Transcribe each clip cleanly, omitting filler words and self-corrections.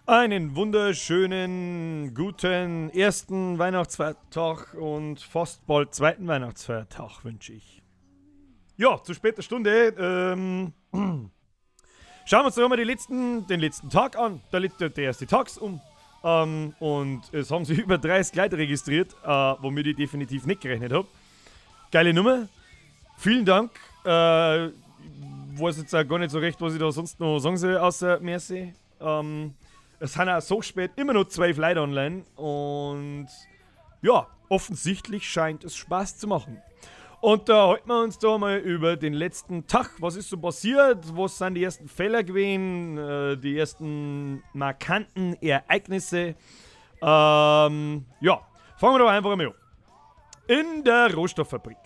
Einen wunderschönen, guten ersten Weihnachtsfeiertag und fast bald zweiten Weihnachtsfeiertag wünsche ich. Ja, zu später Stunde. Schauen wir uns doch mal den letzten Tag an. Da liegt der erste Tags um. Und es haben sich über 30 Leute registriert, womit ich definitiv nicht gerechnet habe. Geile Nummer. Vielen Dank. Ich weiß jetzt auch gar nicht so recht, was ich da sonst noch sagen soll, außer merci. Es sind auch so spät immer noch 12 Leute online und ja, offensichtlich scheint es Spaß zu machen. Und da halten wir uns da mal über den letzten Tag. Was ist so passiert? Was sind die ersten Fälle gewesen? Die ersten markanten Ereignisse? Ja, fangen wir doch einfach mal an. In der Rohstofffabrik.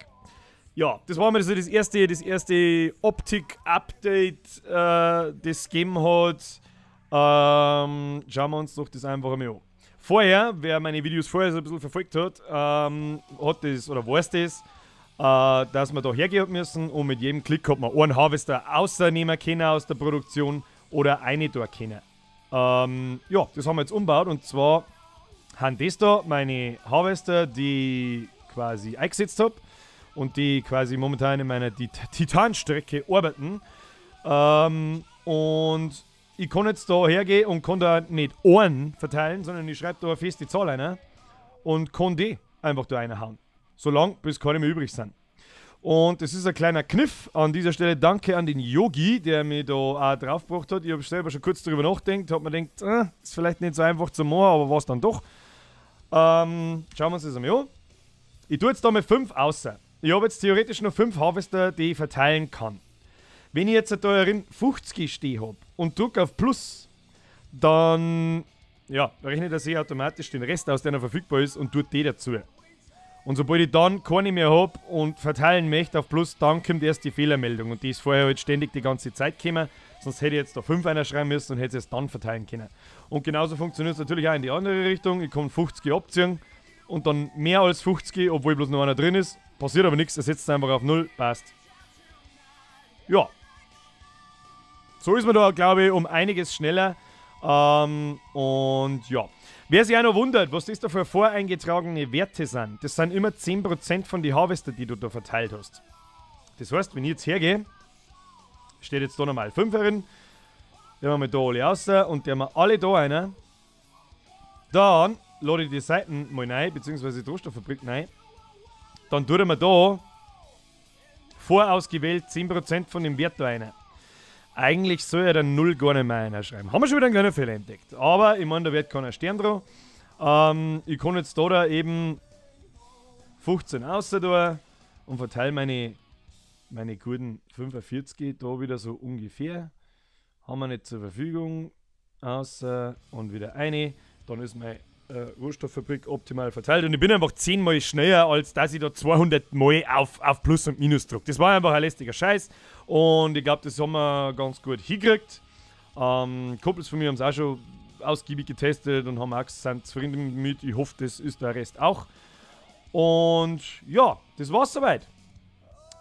Ja, das war mal so das erste Optik-Update, das gegeben hat. Schauen wir uns doch das einfach mal an. Vorher, wer meine Videos vorher so ein bisschen verfolgt hat, hat das, oder weiß das, dass wir da hergehen müssen und mit jedem Klick hat man einen Harvester rausnehmen können aus der Produktion oder eine da können. Ja, das haben wir jetzt umgebaut und zwar haben das da meine Harvester, die ich quasi eingesetzt habe und die quasi momentan in meiner Titanstrecke arbeiten. Und ich kann jetzt da hergehen und kann da nicht einen verteilen, sondern ich schreibe da eine feste Zahl rein und kann die einfach da reinhauen. Solange bis keine mehr übrig sind. Und das ist ein kleiner Kniff. An dieser Stelle danke an den Yogi, der mich da auch draufgebracht hat. Ich habe selber schon kurz darüber nachgedacht, habe mir gedacht, ist vielleicht nicht so einfach zu machen, aber war es dann doch. Schauen wir uns das einmal an. Ich tue jetzt da mal 5 außer. Ich habe jetzt theoretisch noch 5 Harvester, die ich verteilen kann. Wenn ich jetzt da darin 50 stehen habe und drücke auf Plus, dann ja, rechnet er sich automatisch den Rest aus, der noch verfügbar ist und tut die dazu. Und sobald ich dann keine mehr habe und verteilen möchte auf Plus, dann kommt erst die Fehlermeldung. Und die ist vorher halt ständig die ganze Zeit gekommen. Sonst hätte ich jetzt da 5 einer schreiben müssen und hätte es erst dann verteilen können. Und genauso funktioniert es natürlich auch in die andere Richtung. Ich kann 50 abziehen und dann mehr als 50, obwohl bloß noch einer drin ist. Passiert aber nichts, er setzt es einfach auf 0, passt. Ja. So ist man da, glaube ich, um einiges schneller. Und ja. Wer sich auch noch wundert, was das da für voreingetragene Werte sind, das sind immer 10% von den Harvester, die du da verteilt hast. Das heißt, wenn ich jetzt hergehe, steht jetzt da nochmal 5 drin, der haben wir da alle raus und der haben wir alle da rein. Dann lade ich die Seiten mal rein, beziehungsweise die Rohstofffabrik rein. Dann tut er mir da vorausgewählt 10% von dem Wert da rein. Eigentlich soll er dann 0 gar nicht mehr reinschreiben. Haben wir schon wieder einen kleinen Fehler entdeckt. Aber ich meine, da wird kein Stern drauf. Ich kann jetzt da eben 15 außer da und verteile meine guten 45 da wieder so ungefähr. Haben wir nicht zur Verfügung. Außer und wieder eine. Dann ist meine Rohstofffabrik optimal verteilt. Und ich bin einfach 10 Mal schneller, als dass ich da 200 Mal auf Plus und Minus drücke. Das war einfach ein lästiger Scheiß. Und ich glaube, das haben wir ganz gut hingekriegt. Kumpels von mir haben es auch schon ausgiebig getestet und haben auch sind zufrieden damit. Ich hoffe, das ist der Rest auch. Und ja, das war's soweit.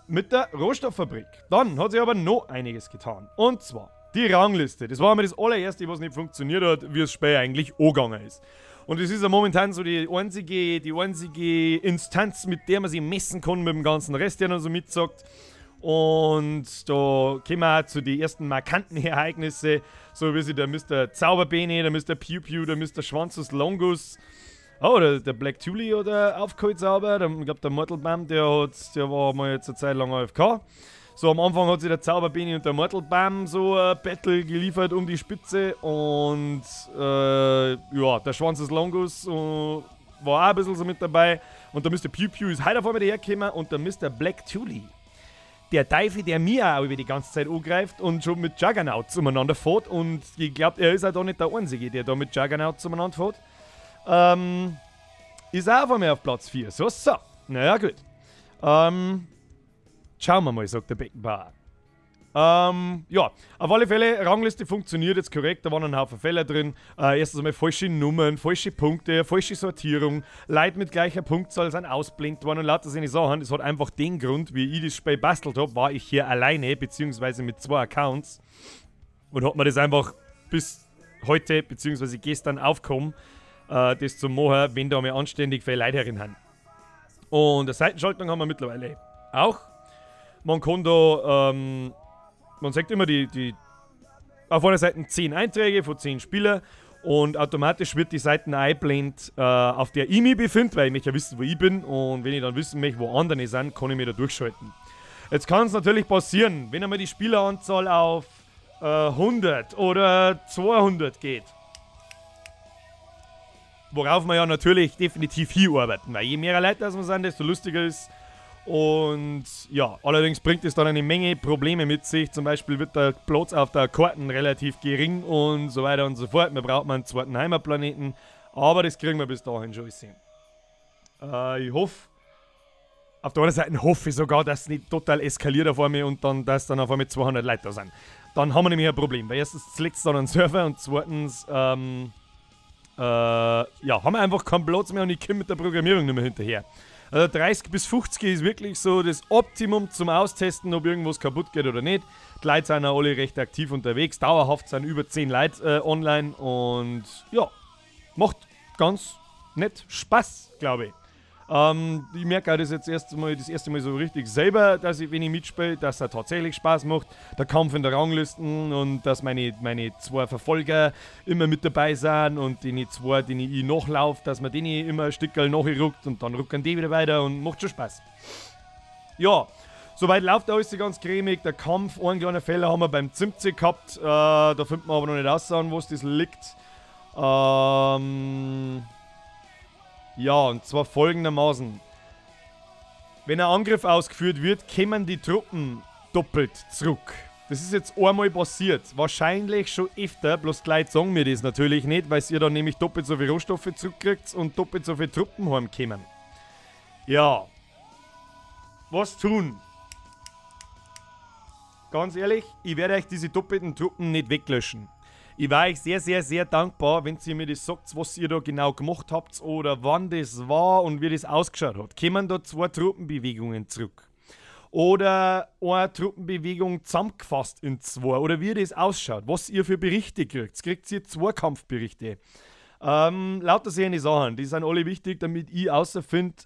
Mit der Rohstofffabrik. Dann hat sich aber noch einiges getan. Und zwar die Rangliste. Das war einmal das allererste, was nicht funktioniert hat, wie das Spiel eigentlich angegangen ist. Und es ist ja momentan so die einzige Instanz, mit der man sich messen kann mit dem ganzen Rest, der noch so mitsagt. Und da kommen wir auch zu den ersten markanten Ereignissen, so wie sich der Mr. Zauberbene, der Mr. Pew Pew, der Mr. Schwanzus Longus, der Black Tully oder aufgeholt sauber. Ich glaube, der Mortal Bam, der war mal jetzt eine Zeit lang AFK. So, am Anfang hat sich der Zauberbene und der Mortal Bam so ein Battle geliefert um die Spitze und ja, der Schwanzus Longus war auch ein bisschen so mit dabei und der Mr. Pew Pew ist heute auf einmal dahergekommen und der Mr. Black Tully. Der Teufel, der mir auch über die ganze Zeit angreift und schon mit Juggernauts umeinander fährt. Und ich glaube, er ist auch da nicht der Einzige, der da mit Juggernauts umeinander fährt. Ist auch auf einmal auf Platz 4. So. Naja, gut. Schauen wir mal, sagt der Beckenbauer. Ja, auf alle Fälle, Rangliste funktioniert jetzt korrekt, da waren ein Haufen Fehler drin. Erstens einmal falsche Nummern, falsche Punkte, falsche Sortierung, Leute mit gleicher Punktzahl sind ausblendet worden und lauter solche Sachen. Das hat einfach den Grund, wie ich das Spiel bastelt habe, war ich hier alleine, beziehungsweise mit 2 Accounts. Und hat mir das einfach bis heute bzw. gestern aufgekommen, das zu machen, wenn da mal anständig viele Leute herin haben. Und eine Seitenschaltung haben wir mittlerweile auch. Man kann da, man sagt immer auf einer Seite 10 Einträge von 10 Spielern und automatisch wird die Seite eingeblendet, auf der ich mich befinde, weil ich möchte ja wissen, wo ich bin, und wenn ich dann wissen möchte, wo andere sind, kann ich mich da durchschalten. Jetzt kann es natürlich passieren, wenn einmal die Spieleranzahl auf 100 oder 200 geht, worauf wir ja natürlich definitiv hinarbeiten, weil je mehr Leute das wir sind, desto lustiger ist. Und ja, allerdings bringt es dann eine Menge Probleme mit sich. Zum Beispiel wird der Platz auf der Karten relativ gering und so weiter und so fort. Wir brauchen einen zweiten Heimatplaneten, aber das kriegen wir bis dahin schon sehen. Ich hoffe, auf der anderen Seite hoffe ich sogar, dass es nicht total eskaliert auf einmal und dann, dass dann auf einmal 200 Leute da sind. Dann haben wir nämlich ein Problem, weil erstens zerlegt es dann einen Server und zweitens, ja, haben wir einfach keinen Platz mehr und ich komme mit der Programmierung nicht mehr hinterher. Also 30 bis 50 ist wirklich so das Optimum zum Austesten, ob irgendwas kaputt geht oder nicht. Die Leute sind auch alle recht aktiv unterwegs. Dauerhaft sind über 10 Leute online und ja, macht ganz nett Spaß, glaube ich. Ich merke auch das erste Mal so richtig selber, dass ich, wenn ich mitspiele, dass er tatsächlich Spaß macht. Der Kampf in der Ranglisten und dass meine zwei Verfolger immer mit dabei sind und die zwei, die ich nachlaufe, dass man denen immer ein Stückchen nachruckt und dann rucken die wieder weiter und macht schon Spaß. Ja, soweit läuft alles ganz cremig. Der Kampf, einen kleinen Fehler haben wir beim Zimtze gehabt. Da finden wir aber noch nicht raus, wo es das liegt. Ja, und zwar folgendermaßen. Wenn ein Angriff ausgeführt wird, kommen die Truppen doppelt zurück. Das ist jetzt einmal passiert. Wahrscheinlich schon öfter, bloß die Leute sagen mir das natürlich nicht, weil ihr dann nämlich doppelt so viele Rohstoffe zurückkriegt und doppelt so viele Truppen heimkommen. Ja. Was tun? Ganz ehrlich, ich werde euch diese doppelten Truppen nicht weglöschen. Ich war euch sehr, sehr, sehr dankbar, wenn ihr mir das sagt, was ihr da genau gemacht habt oder wann das war und wie das ausgeschaut hat. Kommen da 2 Truppenbewegungen zurück? Oder eine Truppenbewegung zusammengefasst in 2? Oder wie das ausschaut? Was ihr für Berichte kriegt? Kriegt ihr 2 Kampfberichte? Lauter solche Sachen, die sind alle wichtig, damit ich herausfinde,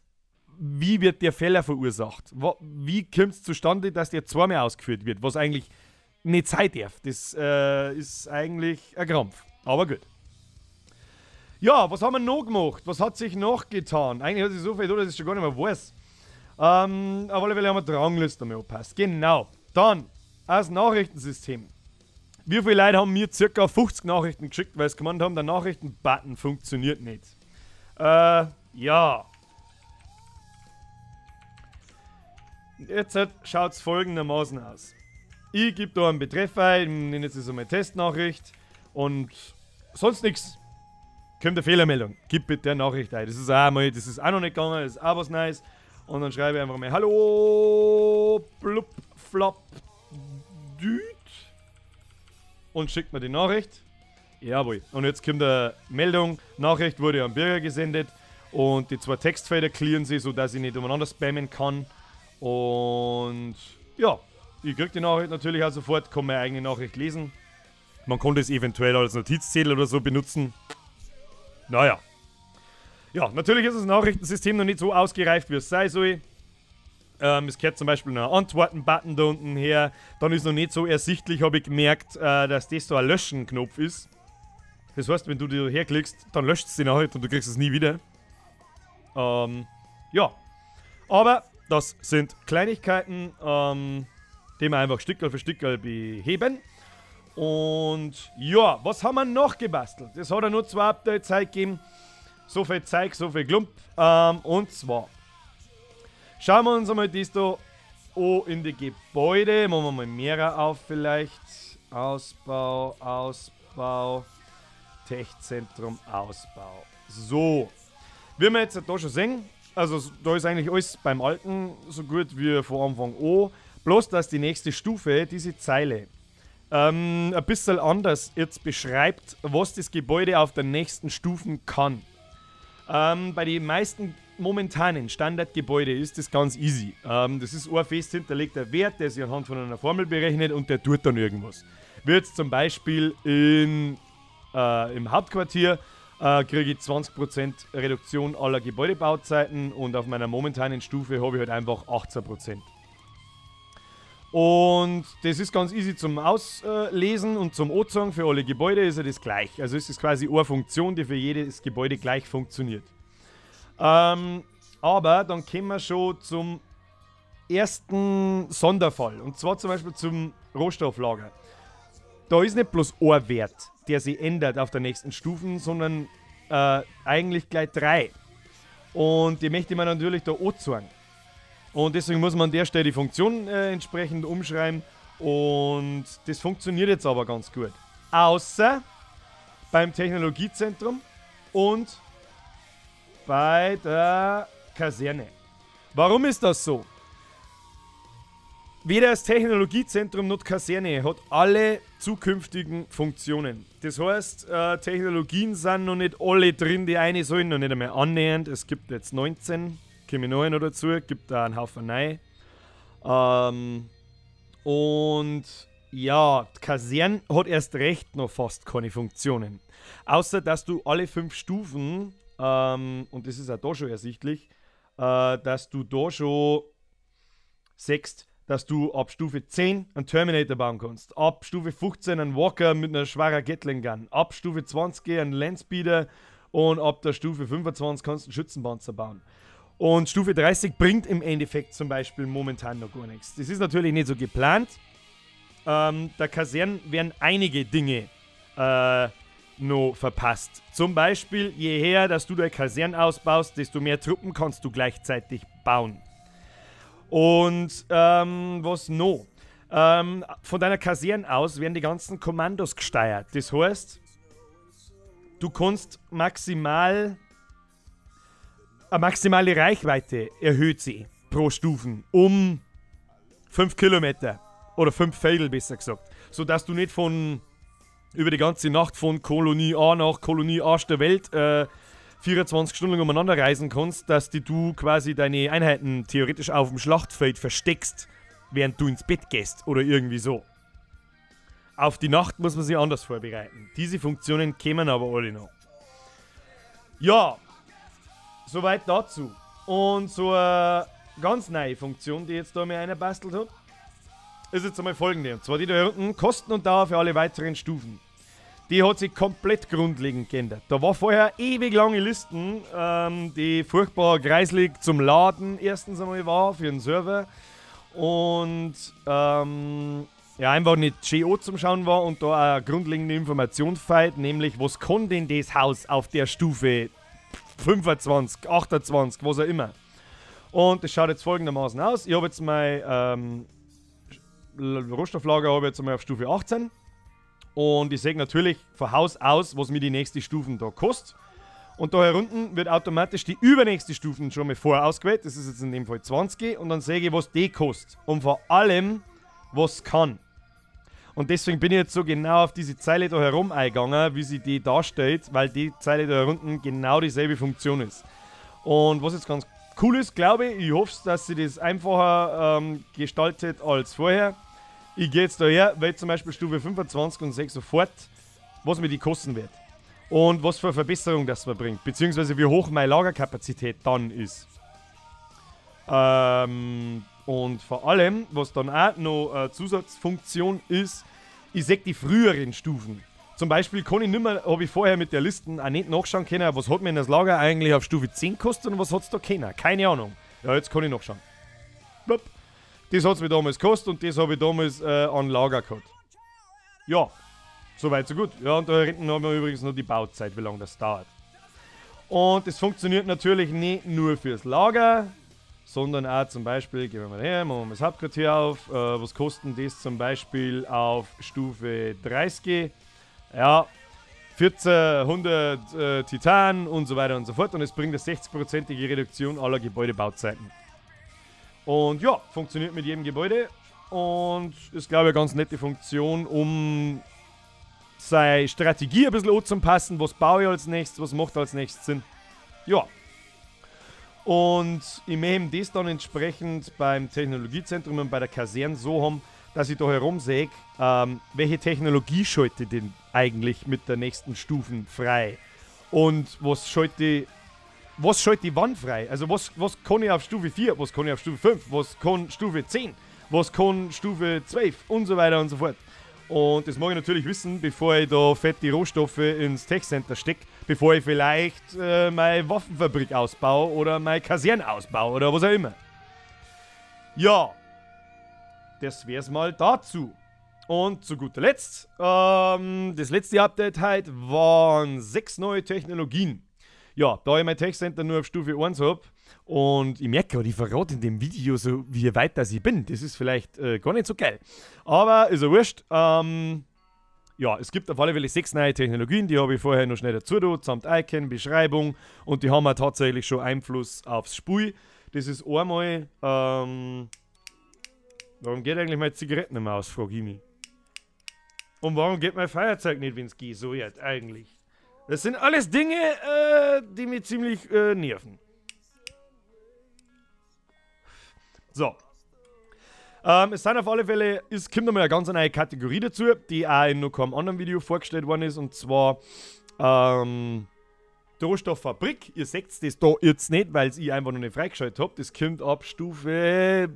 wie wird der Fehler verursacht? Wie kommt es zustande, dass der zweimal ausgeführt wird? Was eigentlich nicht sein darf. Das ist eigentlich ein Krampf. Aber gut. Ja, was haben wir noch gemacht? Was hat sich noch getan? Eigentlich hat sich so viel getan, dass ich schon gar nicht mehr weiß. Auf alle Fälle haben wir die Rangliste mehr angepasst. Genau. Dann, das Nachrichtensystem. Wie viele Leute haben mir ca. 50 Nachrichten geschickt, weil sie gemeint haben, der Nachrichten-Button funktioniert nicht. Ja. Jetzt schaut es folgendermaßen aus. Ich gebe da einen Betreff ein, nenne jetzt so meine Testnachricht und sonst nichts. Kommt eine Fehlermeldung. Gib bitte eine Nachricht ein. Das ist auch noch nicht gegangen, das ist auch was Neues. Und dann schreibe ich einfach mal Hallo, blub, flop, düt und schickt mir die Nachricht. Jawohl. Und jetzt kommt eine Meldung, Nachricht wurde an Bürger gesendet und die 2 Textfelder clearen sie, sodass ich nicht umeinander spammen kann. Und ja. Ich kriege die Nachricht natürlich auch sofort, kann meine eigene Nachricht lesen. Man konnte es eventuell als Notizzettel oder so benutzen. Naja. Ja, natürlich ist das Nachrichtensystem noch nicht so ausgereift, wie es sein soll. Es gehört zum Beispiel noch ein Antworten-Button da unten her. Dann ist noch nicht so ersichtlich, habe ich gemerkt, dass das so ein Löschen-Knopf ist. Das heißt, wenn du dir herklickst, dann löscht es die Nachricht und du kriegst es nie wieder. Ja. Aber das sind Kleinigkeiten, die wir einfach Stückel für Stückel beheben. Und ja, was haben wir noch gebastelt? Es hat ja nur 2 Updates gegeben. So viel Zeug, so viel Klump. Und zwar schauen wir uns einmal das da an in die Gebäude. Machen wir mal mehrere auf vielleicht. Ausbau, Techzentrum, Ausbau. So. Wie wir jetzt da schon sehen, also da ist eigentlich alles beim Alten so gut wie von Anfang an. Bloß, dass die nächste Stufe, diese Zeile, ein bisschen anders jetzt beschreibt, was das Gebäude auf der nächsten Stufen kann. Bei den meisten momentanen Standardgebäude ist das ganz easy. Das ist ein fest hinterlegter Wert, der sich anhand von einer Formel berechnet und der tut dann irgendwas. Wird zum Beispiel in im Hauptquartier kriege ich 20% Reduktion aller Gebäudebauzeiten und auf meiner momentanen Stufe habe ich halt einfach 18%. Und das ist ganz easy zum Auslesen und zum Anzeigen. Für alle Gebäude ist ja das gleich. Also es ist quasi eine Funktion, die für jedes Gebäude gleich funktioniert. Aber dann kommen wir schon zum ersten Sonderfall. Und zwar zum Beispiel zum Rohstofflager. Da ist nicht bloß ein Wert, der sich ändert auf der nächsten Stufe, sondern eigentlich gleich 3. Und die möchte man natürlich da anzeigen. Und deswegen muss man an der Stelle die Funktion entsprechend umschreiben. Und das funktioniert jetzt aber ganz gut. Außer beim Technologiezentrum und bei der Kaserne. Warum ist das so? Weder das Technologiezentrum noch die Kaserne hat alle zukünftigen Funktionen. Das heißt, Technologien sind noch nicht alle drin, die eine sollen noch nicht einmal annähernd. Es gibt jetzt 19, komme ich noch dazu, gibt da einen Haufen neue. Und ja, die Kaserne hat erst recht noch fast keine Funktionen. Außer, dass du alle 5 Stufen, und das ist auch da schon ersichtlich, dass du da schon siehst, dass du ab Stufe 10 einen Terminator bauen kannst, ab Stufe 15 einen Walker mit einer schweren Gatling Gun, ab Stufe 20 einen Landspeeder und ab der Stufe 25 kannst du einen Schützenpanzer bauen. Und Stufe 30 bringt im Endeffekt zum Beispiel momentan noch gar nichts. Das ist natürlich nicht so geplant. Der Kaserne werden einige Dinge noch verpasst. Zum Beispiel, je eher, dass du deine Kaserne ausbaust, desto mehr Truppen kannst du gleichzeitig bauen. Und was noch? Von deiner Kaserne aus werden die ganzen Kommandos gesteuert. Das heißt, du kannst maximale Reichweite erhöht sie pro Stufen um 5 Kilometer oder 5 Felder besser gesagt. Sodass du nicht über die ganze Nacht von Kolonie A nach Kolonie A der Welt 24 Stunden umeinander reisen kannst, dass du quasi deine Einheiten theoretisch auf dem Schlachtfeld versteckst, während du ins Bett gehst oder irgendwie so. Auf die Nacht muss man sich anders vorbereiten. Diese Funktionen kämen aber alle noch. Ja, soweit dazu. Und so eine ganz neue Funktion, die jetzt da mir einer bastelt hat, ist jetzt einmal folgende. Und zwar die da unten, Kosten und Dauer für alle weiteren Stufen. Die hat sich komplett grundlegend geändert. Da war vorher ewig lange Listen, die furchtbar greiselig zum Laden erstens einmal war für den Server und ja, einfach nicht schön zum Schauen war und da auch eine grundlegende Information fehlt, nämlich was kann denn das Haus auf der Stufe 25, 28, was auch immer. Und das schaut jetzt folgendermaßen aus. Ich habe jetzt mein Rohstofflager habe jetzt einmal auf Stufe 18. Und ich sehe natürlich von Haus aus, was mir die nächste Stufen da kostet. Und da herunten wird automatisch die übernächste Stufen schon mal vorausgewählt. Das ist jetzt in dem Fall 20. Und dann sehe ich, was die kostet. Und vor allem, was kann. Und deswegen bin ich jetzt so genau auf diese Zeile da herum eingegangen, wie sie die darstellt, weil die Zeile da herunten genau dieselbe Funktion ist. Und was jetzt ganz cool ist, glaube ich hoffe, dass sie das einfacher gestaltet als vorher. Ich gehe jetzt daher, wähle zum Beispiel Stufe 25 und sehe sofort, was mir die kosten wird. Und was für eine Verbesserung das mir bringt. Beziehungsweise wie hoch meine Lagerkapazität dann ist. Und vor allem, was dann auch noch eine Zusatzfunktion ist, ich sehe die früheren Stufen. Zum Beispiel kann ich nicht mehr, habe ich vorher mit der Liste auch nicht nachschauen können, was hat mir das Lager eigentlich auf Stufe 10 gekostet und was hat es da können. Keine Ahnung. Ja, jetzt kann ich nachschauen. Blop. Das hat es mir damals gekostet und das habe ich damals an Lager gehabt. Ja, soweit so gut. Ja, und da hinten haben wir übrigens noch die Bauzeit, wie lange das dauert. Und das funktioniert natürlich nicht nur fürs Lager, sondern auch zum Beispiel, gehen wir mal her, machen wir das Hauptquartier auf. Was kostet das zum Beispiel auf Stufe 30? Ja, 1400 Titan und so weiter und so fort. Und es bringt eine 60%ige Reduktion aller Gebäudebauzeiten. Und ja, funktioniert mit jedem Gebäude und ist, glaube ich, eine ganz nette Funktion, um seine Strategie ein bisschen anzupassen. Was baue ich als nächstes, was macht als nächstes Sinn. Ja. Und ich möchte das dann entsprechend beim Technologiezentrum und bei der Kaserne so haben, dass ich da herumsäge, welche Technologie schalte denn eigentlich mit der nächsten Stufen frei? Und was schalte ich wann frei? Also was kann ich auf Stufe 4, was kann ich auf Stufe 5, was kann Stufe 10, was kann Stufe 12 und so weiter und so fort. Und das mag ich natürlich wissen, bevor ich da fette Rohstoffe ins Tech-Center stecke, bevor ich vielleicht meine Waffenfabrik ausbaue oder meine Kaserne ausbaue oder was auch immer. Ja, das wär's mal dazu. Und zu guter Letzt, das letzte Update heute waren 6 neue Technologien. Ja, da ich mein Tech-Center nur auf Stufe 1 habe und ich merke gerade, ich verrate in dem Video so, wie weit das ich bin. Das ist vielleicht gar nicht so geil. Aber ist ja wurscht. Ja, es gibt auf alle Fälle 6 neue Technologien, die habe ich vorher noch schnell dazu getan, samt Icon, Beschreibung und die haben auch tatsächlich schon Einfluss aufs Spiel. Das ist einmal, warum geht eigentlich meine Zigaretten nicht mehr aus, frage ich mich. Und warum geht mein Feuerzeug nicht, wenn es geht, so jetzt eigentlich? Das sind alles Dinge, die mich ziemlich nerven. So. Es sind auf alle Fälle, es kommt nochmal eine ganz neue Kategorie dazu, die auch in noch keinem anderen Video vorgestellt worden ist, und zwar die Rohstofffabrik. Ihr seht das da jetzt nicht, weil ich einfach noch nicht freigeschaltet habe. Das kommt ab Stufe,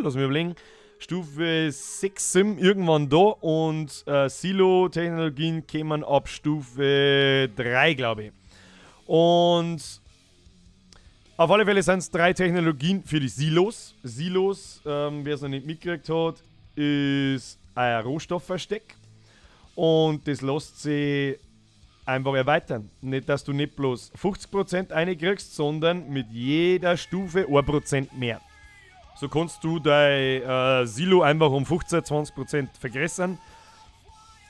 lass mich überlegen, Stufe 6, 7 irgendwann da, und Silo-Technologien kämen ab Stufe 3, glaube ich. Und auf alle Fälle sind es 3 Technologien für die Silos. Silos, wer es noch nicht mitgekriegt hat, ist ein Rohstoffversteck. Und das lässt sich einfach erweitern. Nicht, dass du nicht bloß 50% reinkriegst, sondern mit jeder Stufe 1% mehr. So kannst du dein Silo einfach um 15-20% vergrößern.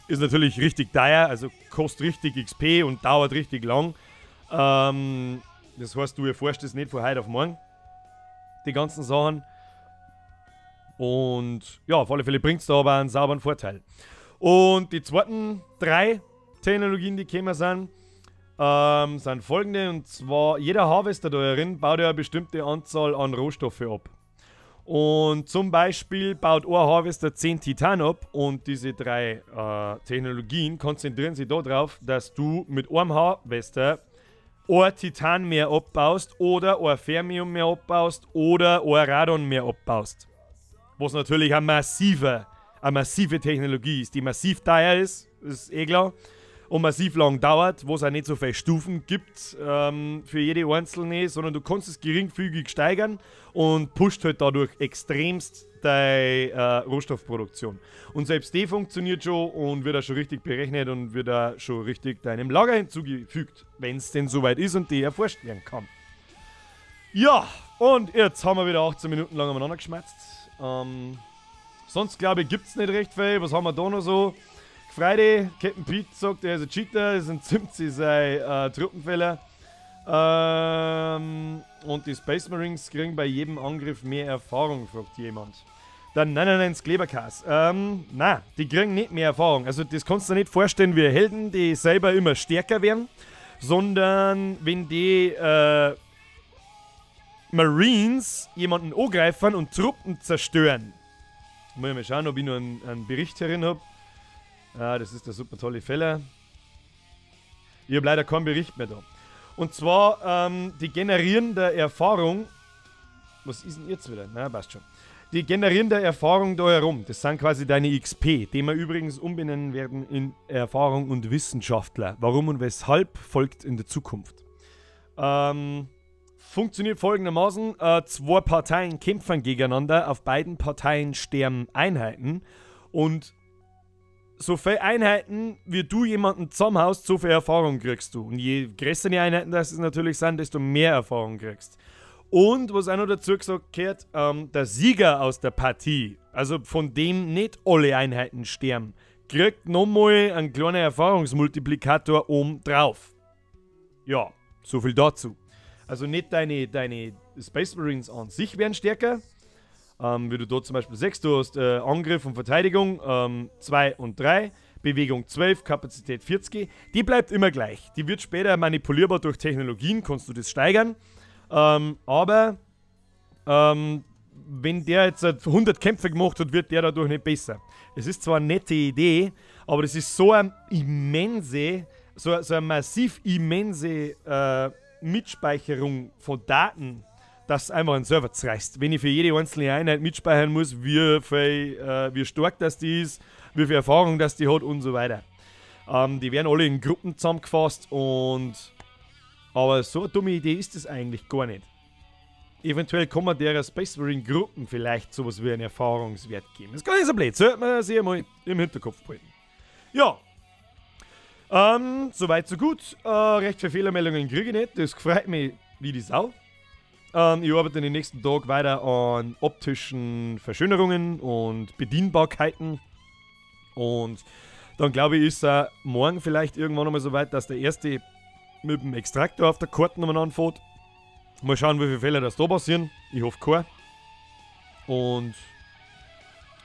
Ist natürlich richtig teuer, also kostet richtig XP und dauert richtig lang. Das heißt, du erforschst es nicht von heute auf morgen, die ganzen Sachen. Und ja, auf alle Fälle bringt es da aber einen sauberen Vorteil. Und die zweiten 3 Technologien, die gekommen sind folgende. Und zwar, jeder Harvester da drin baut ja eine bestimmte Anzahl an Rohstoffe ab. Und zum Beispiel baut ein Harvester 10 Titan ab, und diese 3 Technologien konzentrieren sich darauf, dass du mit einem Harvester ein Titan mehr abbaust oder ein Fermium mehr abbaust oder ein Radon mehr abbaust. Was natürlich eine massive Technologie ist, die massiv teuer ist eh klar, und massiv lang dauert, wo es auch nicht so viele Stufen gibt für jede einzelne, sondern du kannst es geringfügig steigern und pusht halt dadurch extremst deine Rohstoffproduktion. Und selbst die funktioniert schon und wird auch schon richtig berechnet und wird auch schon richtig deinem Lager hinzugefügt, wenn es denn soweit ist und die erforscht werden kann. Ja, und jetzt haben wir wieder 18 Minuten lang aneinander geschmatzt. Sonst glaube ich, gibt es nicht recht viel. Was haben wir da noch so? Friday, Captain Pete sagt, er ist ein Cheater, es entzimmt sich sein Truppenfeller. Und die Space Marines kriegen bei jedem Angriff mehr Erfahrung, fragt jemand. Dann 99 Kleberkas. Nein, die kriegen nicht mehr Erfahrung. Also das kannst du dir nicht vorstellen wie Helden, die selber immer stärker werden, sondern wenn die Marines jemanden angreifen und Truppen zerstören. Muss ich mal schauen, ob ich noch einen Bericht herin habe. Ah, das ist der super tolle Feller. Ich habe leider keinen Bericht mehr da. Und zwar, die generieren der Erfahrung. Was ist denn jetzt wieder? Na, passt schon. Die generieren der Erfahrung da herum. Das sind quasi deine XP, die wir übrigens umbenennen werden in Erfahrung und Wissenschaftler. Warum und weshalb folgt in der Zukunft. Funktioniert folgendermaßen: 2 Parteien kämpfen gegeneinander, auf beiden Parteien sterben Einheiten, und so viele Einheiten, wie du jemanden zusammenhaust, so viel Erfahrung kriegst du. Und je größer die Einheiten das es natürlich sind, desto mehr Erfahrung kriegst. Und was auch noch dazu gesagt gehört, der Sieger aus der Partie, also von dem nicht alle Einheiten sterben, kriegt nochmal einen kleinen Erfahrungsmultiplikator oben drauf. Ja, so viel dazu. Also nicht deine Space Marines an sich werden stärker, wie du dort zum Beispiel 6, du hast Angriff und Verteidigung 2 und 3, Bewegung 12, Kapazität 40, die bleibt immer gleich. Die wird später manipulierbar durch Technologien, kannst du das steigern, aber wenn der jetzt 100 Kämpfe gemacht hat, wird der dadurch nicht besser. Es ist zwar eine nette Idee, aber es ist so eine immense, so eine massiv immense Mitspeicherung von Daten, dass einfach ein Server zerreißt. Wenn ich für jede einzelne Einheit mitspeichern muss, wie stark das die ist, wie viel Erfahrung das die hat und so weiter. Die werden alle in Gruppen zusammengefasst aber so eine dumme Idee ist es eigentlich gar nicht. Eventuell kann man der Space Marine Gruppen vielleicht sowas wie einen Erfahrungswert geben. Das ist gar nicht so blöd, sollte man sich einmal im Hinterkopf behalten. Ja. Soweit so gut. Recht viele Fehlermeldungen kriege ich nicht. Das freut mich wie die Sau. Ich arbeite in den nächsten Tagen weiter an optischen Verschönerungen und Bedienbarkeiten. Und dann glaube ich, ist es morgen vielleicht irgendwann einmal so weit, dass der erste mit dem Extraktor auf der Karte nochmal anfährt. Mal schauen, wie viele Fehler das da passieren. Ich hoffe kein. Und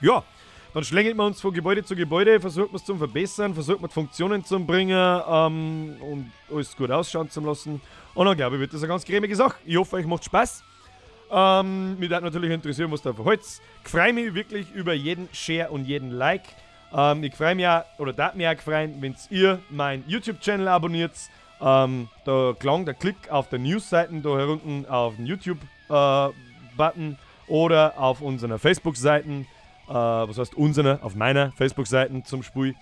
ja, dann schlängelt man uns von Gebäude zu Gebäude, versucht man es zu verbessern, versucht man Funktionen zu bringen und alles gut ausschauen zu lassen. Und dann glaube ich, wird das eine ganz cremige Sache. Ich hoffe, euch macht Spaß. Mich würde natürlich interessieren, was da verhaltet. Ich freue mich wirklich über jeden Share und jeden Like. Ich freue mich auch, oder darf mich auch freuen, wenn ihr meinen YouTube-Channel abonniert. Da klang der Klick auf der News-Seiten da herunten auf den YouTube-Button oder auf unseren Facebook-Seiten. Was heißt auf meiner Facebook-Seiten zum Spiel.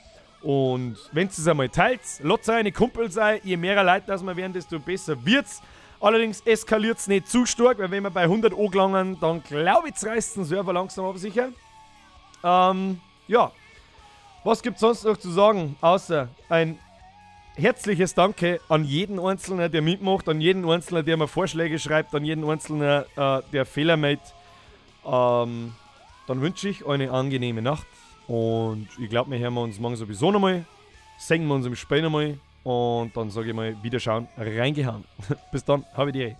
Und wenn ihr es einmal teilt, lasst eine Kumpel sein, je mehr Leute das wir werden, desto besser wird's. Allerdings eskaliert es nicht zu stark, weil wenn wir bei 100 angelangen, dann glaube ich, zerreißt den Server langsam aber sicher. Ja, was gibt es sonst noch zu sagen, außer ein herzliches Danke an jeden Einzelnen, der mitmacht, an jeden Einzelnen, der mir Vorschläge schreibt, an jeden Einzelnen, der Fehler macht. Dann wünsche ich eine angenehme Nacht und ich glaube, wir hören uns morgen sowieso nochmal, singen wir uns im Spiel nochmal und dann sage ich mal, Wiederschauen, reingehauen. Bis dann, habe die Ehre.